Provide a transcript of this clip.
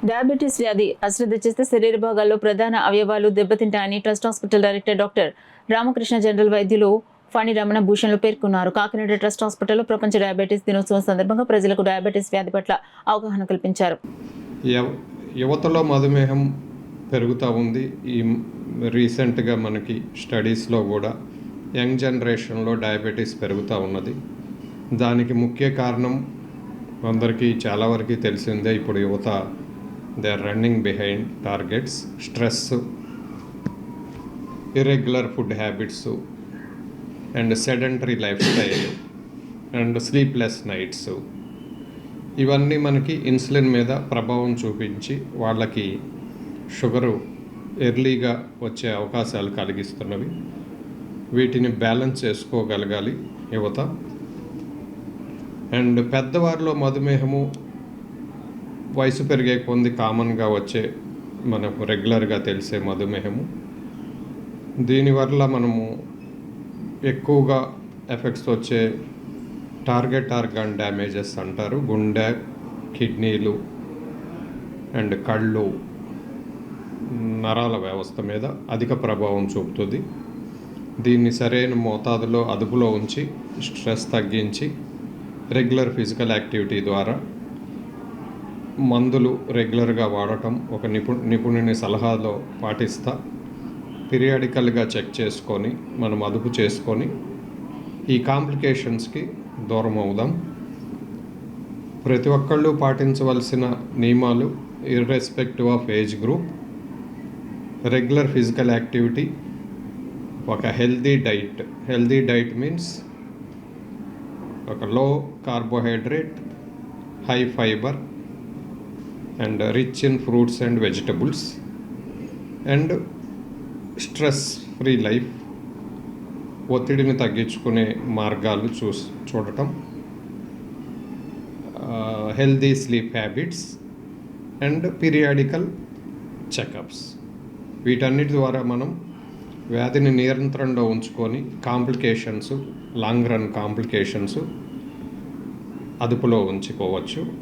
Diabetes వ్యాధి అశ్రద్ధ చేస్తే శరీర భాగాల్లో ప్రధాన అవయవాలు దెబ్బతింటాయని trust hospital director doctor Ramakrishna general వైద్యులు ఫణి రమణ భూషణ్లు పేర్కొన్నారు. కాకినాడ ట్రస్ట్ హాస్పిటల్లో ప్రపంచ డయాబెటీస్ దినోత్సవం సందర్భంగా ప్రజలకు డయాబెటీస్ వ్యాధి పట్ల అవగాహన కల్పించారు. యువతలో మధుమేహం పెరుగుతూ ఉంది. ఈ రీసెంట్గా మనకి స్టడీస్లో కూడా యంగ్ జనరేషన్లో డయాబెటీస్ పెరుగుతూ ఉన్నది. దానికి ముఖ్య కారణం అందరికీ చాలా వరకు తెలిసిందే. ఇప్పుడు యువత they are running behind targets, stress, irregular food habits and sedentary life style and sleepless nights, ఇవన్నీ మనకి ఇన్సులిన్ మీద ప్రభావం చూపించి వాళ్ళకి షుగరు ఎర్లీగా వచ్చే అవకాశాలు కలిగిస్తున్నవి. వీటిని బ్యాలెన్స్ చేసుకోగలగాలి యువత. అండ్ పెద్దవారిలో మధుమేహము వయసు పెరిగే కొంది కామన్గా వచ్చే మనకు రెగ్యులర్గా తెలిసే మధుమేహము. దీనివల్ల మనము ఎక్కువగా ఎఫెక్ట్స్ వచ్చే టార్గెట్ ఆర్గాన్ డ్యామేజెస్ అంటారు. గుండె, కిడ్నీలు అండ్ కళ్ళు, నరాల వ్యవస్థ మీద అధిక ప్రభావం చూపుతుంది. దీన్ని సరైన మోతాదులో అదుపులో ఉంచి స్ట్రెస్ తగ్గించి రెగ్యులర్ ఫిజికల్ యాక్టివిటీ ద్వారా మందులు రెగ్యులర్గా వాడటం, ఒక నిపుణుని సలహాలో పాటిస్తా పీరియాడికల్గా చెక్ చేసుకొని మనం అదుపు చేసుకొని ఈ కాంప్లికేషన్స్కి దూరం అవుదాం. ప్రతి ఒక్కళ్ళు పాటించవలసిన నియమాలు irrespective of age group, regular physical activity, ఒక హెల్దీ డైట్ మీన్స్ ఒక లో carbohydrate, high fibre and rich in fruits and vegetables and stress free life, ఒత్తిడిని తగ్గించుకునే మార్గాలు చూడటం, healthy sleep habits and periodical checkups. వీటన్నిటి ద్వారా మనం వ్యాధిని నియంత్రణలో ఉంచుకొని కాంప్లికేషన్స్, లాంగ్ రన్ కాంప్లికేషన్స్ అదుపులో ఉంచుకోవచ్చు.